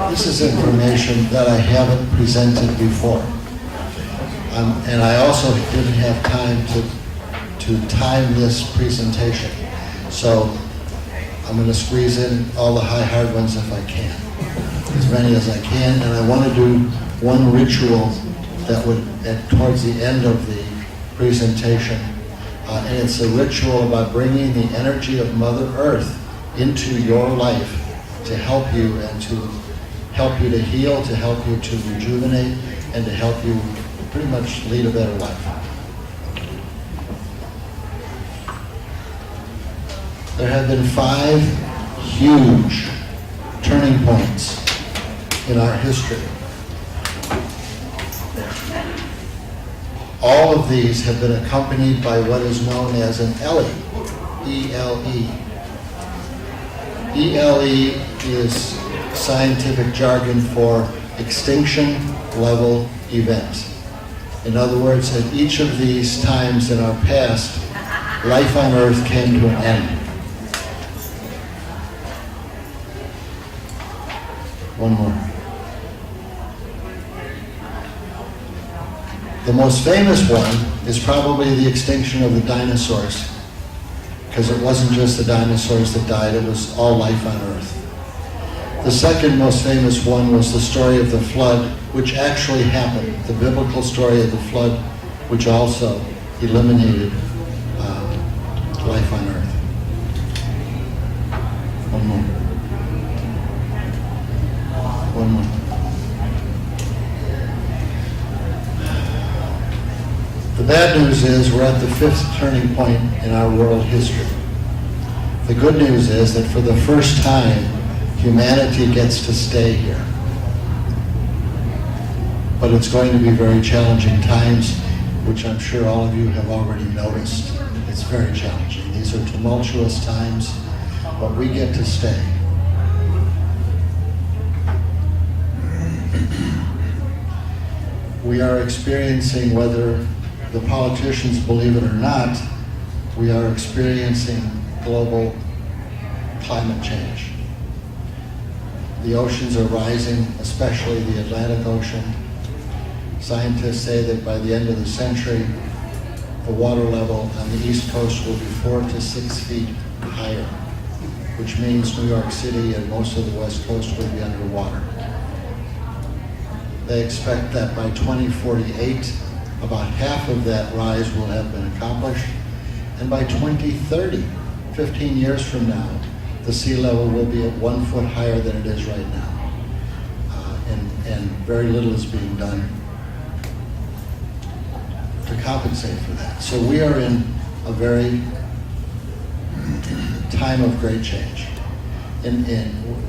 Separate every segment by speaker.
Speaker 1: This is information that I haven't presented before. And I also didn't have time to time this presentation. So I'm going to squeeze in all the hard ones if I can, as many as I can. And I want to do one ritual that would, towards the end of the presentation. And it's a ritual about bringing the energy of Mother Earth into your life to help you and to help you to heal, to help you to rejuvenate, and to help you pretty much lead a better life. There have been 5 huge turning points in our history. All of these have been accompanied by what is known as an ELE, E-L-E. E-L-E is scientific jargon for extinction level event. In other words, at each of these times in our past, life on Earth came to an end. One more. The most famous one is probably the extinction of the dinosaurs, because it wasn't just the dinosaurs that died, it was all life on Earth. The second most famous one was the story of the flood, which actually happened, the biblical story of the flood, which also eliminated life on Earth. One more. One more. The bad news is we're at the 5th turning point in our world history. The good news is that for the first time, humanity gets to stay here. But it's going to be very challenging times, which I'm sure all of you have already noticed. It's very challenging. These are tumultuous times, but we get to stay. We are experiencing, whether the politicians believe it or not, we are experiencing global climate change. The oceans are rising, especially the Atlantic Ocean. Scientists say that by the end of the century, the water level on the East Coast will be 4 to 6 feet higher, which means New York City and most of the West Coast will be underwater. They expect that by 2048, about half of that rise will have been accomplished, and by 2030, 15 years from now, the sea level will be at 1 foot higher than it is right now. And very little is being done to compensate for that. So we are in a very time of great change.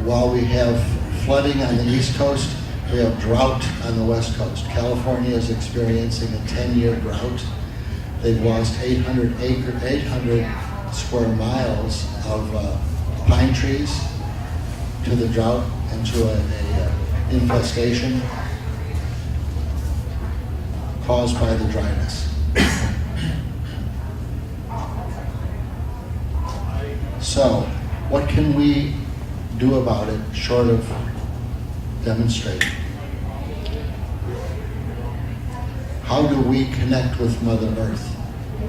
Speaker 1: While we have flooding on the East Coast, we have drought on the West Coast. California is experiencing a 10-year drought. They've lost 800 square miles of pine trees to the drought and to a infestation caused by the dryness. So, what can we do about it short of demonstrating? How do we connect with Mother Earth?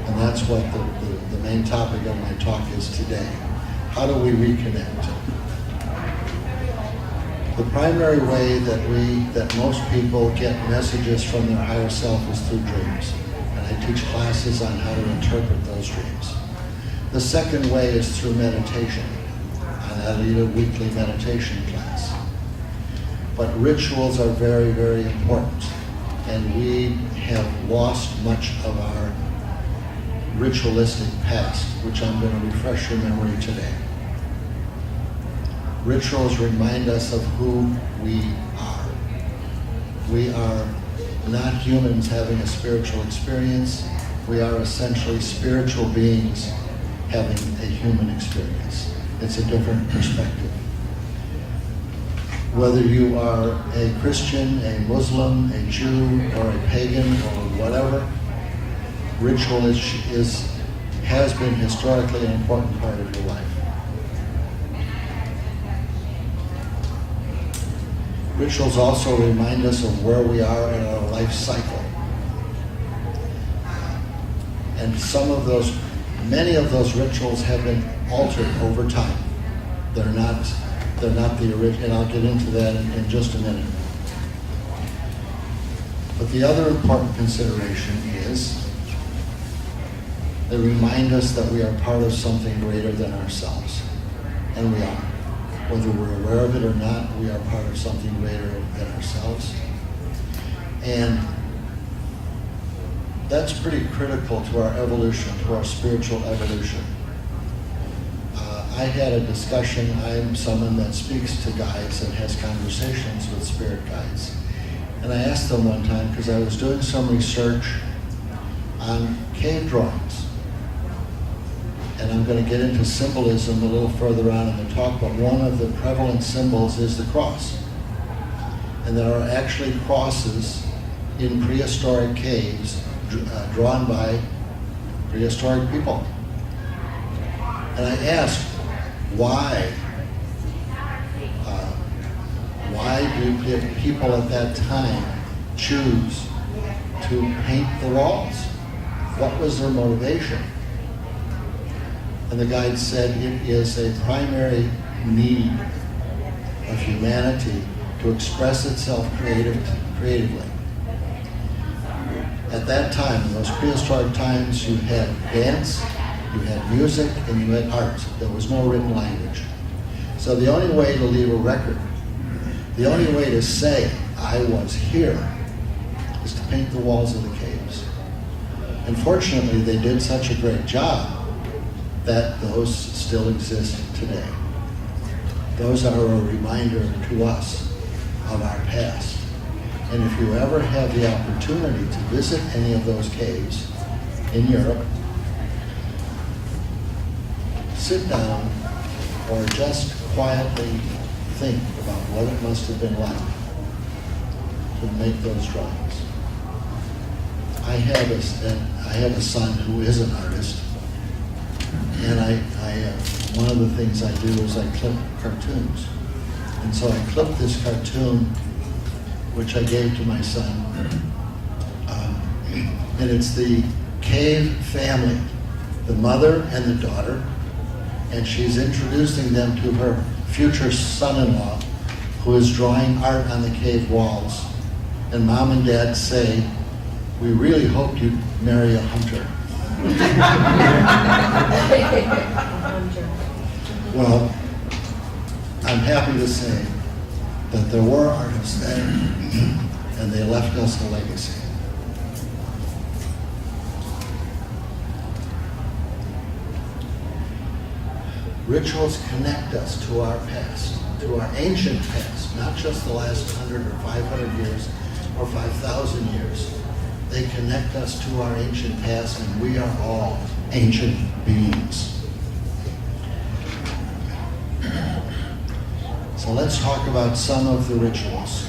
Speaker 1: And that's what the main topic of my talk is today. How do we reconnect? The primary way that most people get messages from their higher self is through dreams. And I teach classes on how to interpret those dreams. The second way is through meditation. And I lead a weekly meditation class. But rituals are very, very important. And we have lost much of our ritualistic past, which I'm going to refresh your memory today. Rituals remind us of who we are. We are not humans having a spiritual experience. We are essentially spiritual beings having a human experience. It's a different perspective. Whether you are a Christian, a Muslim, a Jew, or a pagan, or whatever, ritual has been historically an important part of your life. Rituals also remind us of where we are in our life cycle. And many of those rituals have been altered over time. They're not the original, and I'll get into that in just a minute. But the other important consideration is they remind us that we are part of something greater than ourselves. And we are. Whether we're aware of it or not, we are part of something greater than ourselves. And that's pretty critical to our evolution, to our spiritual evolution. I had a discussion. I'm someone that speaks to guides and has conversations with spirit guides. And I asked them one time, because I was doing some research on cave drawings. And I'm going to get into symbolism a little further on in the talk, but one of the prevalent symbols is the cross. And there are actually crosses in prehistoric caves drawn by prehistoric people. And I asked, why do people at that time choose to paint the walls? What was their motivation? And the guide said it is a primary need of humanity to express itself creatively. At that time, in those prehistoric times, you had dance, you had music, and you had art. There was no written language. So the only way to leave a record, the only way to say, I was here, is to paint the walls of the caves. Unfortunately, they did such a great job that those still exist today. Those are a reminder to us of our past. And if you ever have the opportunity to visit any of those caves in Europe, sit down or just quietly think about what it must have been like to make those drawings. I have a son who is an artist, and one of the things I do is I clip cartoons. And so I clipped this cartoon, which I gave to my son. And it's the cave family, the mother and the daughter, and she's introducing them to her future son-in-law, who is drawing art on the cave walls. And mom and dad say, we really hoped you'd marry a hunter. Well, I'm happy to say that there were artists there, and they left us a legacy. Rituals connect us to our past, to our ancient past, not just the last 100 or 500 years or 5,000 years. They connect us to our ancient past, and we are all ancient beings. So let's talk about some of the rituals.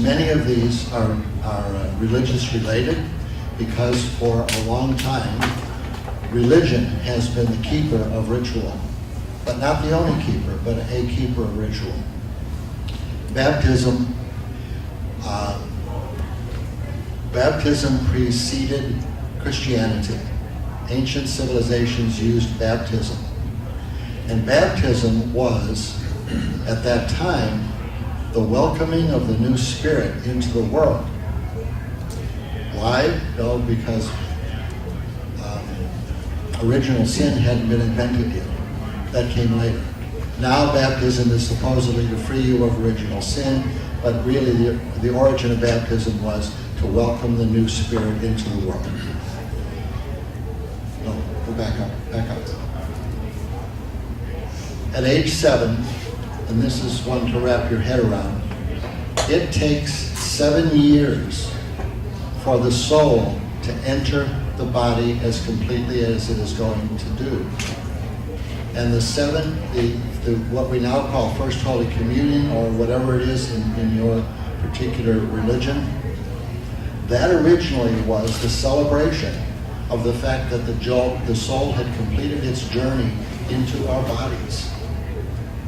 Speaker 1: Many of these are religious related, because for a long time, religion has been the keeper of ritual, but not the only keeper, but a keeper of ritual. Baptism preceded Christianity. Ancient civilizations used baptism. And baptism was, at that time, the welcoming of the new spirit into the world. Why? No, because original sin hadn't been invented yet. That came later. Now baptism is supposedly to free you of original sin, but really the origin of baptism was to welcome the new spirit into the world. No, go back up. At age 7, and this is one to wrap your head around, it takes 7 years for the soul to enter the body as completely as it is going to do. And what we now call First Holy Communion, or whatever it is in your particular religion, that originally was the celebration of the fact that the soul had completed its journey into our bodies.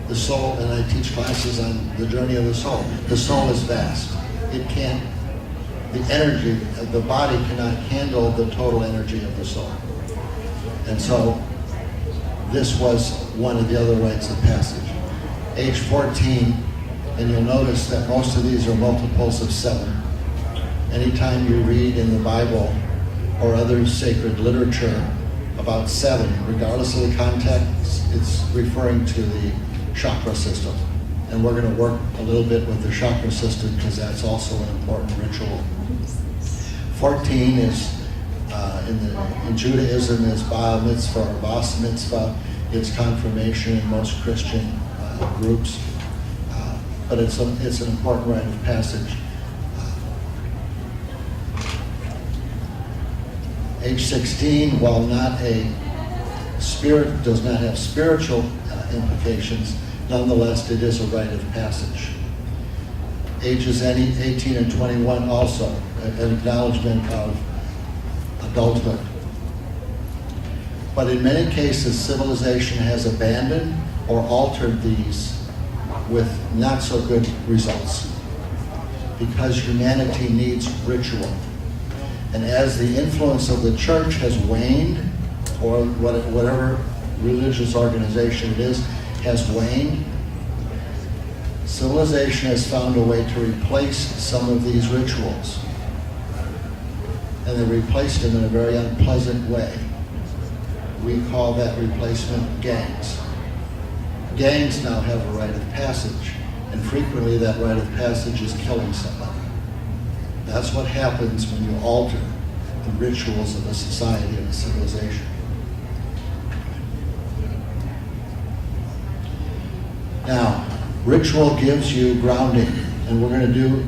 Speaker 1: The soul, and I teach classes on the journey of the soul. The soul is vast. It can't, the energy of the body cannot handle the total energy of the soul. And so this was one of the other rites of passage. Age 14, and you'll notice that most of these are multiples of 7. Anytime you read in the Bible or other sacred literature about 7, regardless of the context, it's referring to the chakra system. And we're going to work a little bit with the chakra system because that's also an important ritual. 14 is, in Judaism, is bar mitzvah or bas mitzvah. It's confirmation in most Christian groups. But it's an important rite of passage. Age 16, while not a spirit, does not have spiritual implications, nonetheless it is a rite of passage. Ages 18 and 21 also, an acknowledgement of adulthood. But in many cases, civilization has abandoned or altered these with not so good results because humanity needs ritual. And as the influence of the church has waned, or whatever religious organization it is, has waned, civilization has found a way to replace some of these rituals. And they replaced them in a very unpleasant way. We call that replacement gangs. Gangs now have a rite of passage, and frequently that rite of passage is killing somebody. That's what happens when you alter the rituals of a society and a civilization. Now, ritual gives you grounding, and we're going to do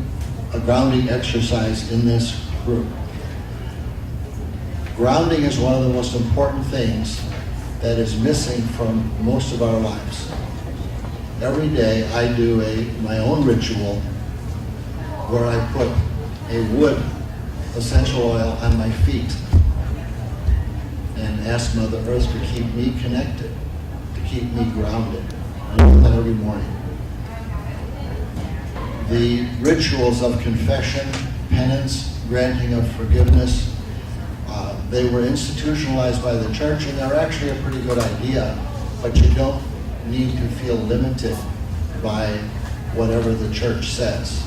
Speaker 1: a grounding exercise in this group. Grounding is one of the most important things that is missing from most of our lives. Every day I do my own ritual where I put a wood essential oil on my feet and ask Mother Earth to keep me connected, to keep me grounded. I do that every morning. The rituals of confession, penance, granting of forgiveness, they were institutionalized by the church, and they're actually a pretty good idea, but you don't need to feel limited by whatever the church says.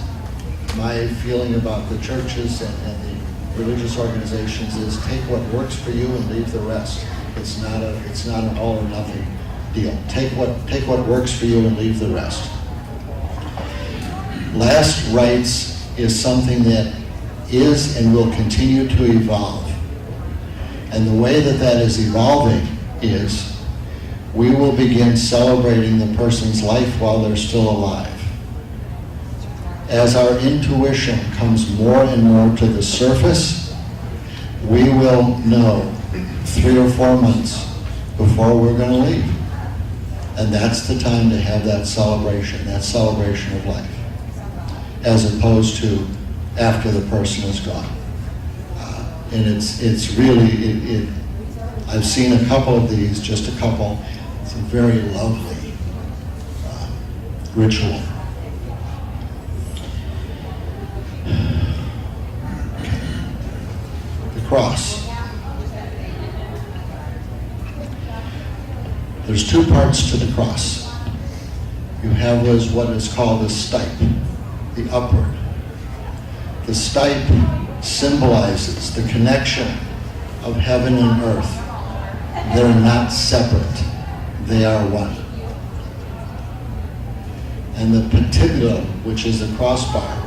Speaker 1: My feeling about the churches and the religious organizations is take what works for you and leave the rest. It's not an all or nothing deal. Take what works for you and leave the rest. Last rites is something that is and will continue to evolve. And the way that is evolving is we will begin celebrating the person's life while they're still alive. As our intuition comes more and more to the surface, we will know 3 or 4 months before we're going to leave. And that's the time to have that celebration of life, as opposed to after the person is gone. And it's really, I've seen a couple of these, just a couple. It's a very lovely ritual. The cross. There's 2 parts to the cross. You have what is called the stipe, the upward. The stipe symbolizes the connection of heaven and earth. They're not separate. They are one. And the patibulum, which is the crossbar,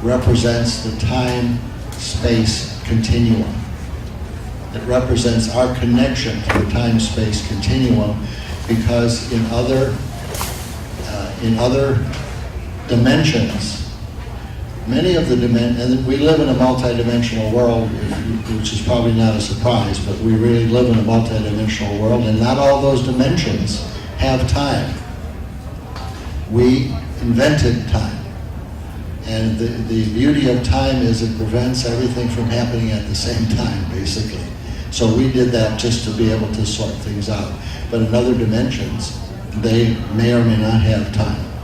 Speaker 1: represents the time-space continuum. It represents our connection to the time-space continuum, because in other dimensions, many of the and we live in a multidimensional world, which is probably not a surprise, but we really live in a multidimensional world, and not all those dimensions have time. We invented time. And the beauty of time is it prevents everything from happening at the same time, basically. So we did that just to be able to sort things out. But in other dimensions, they may or may not have time.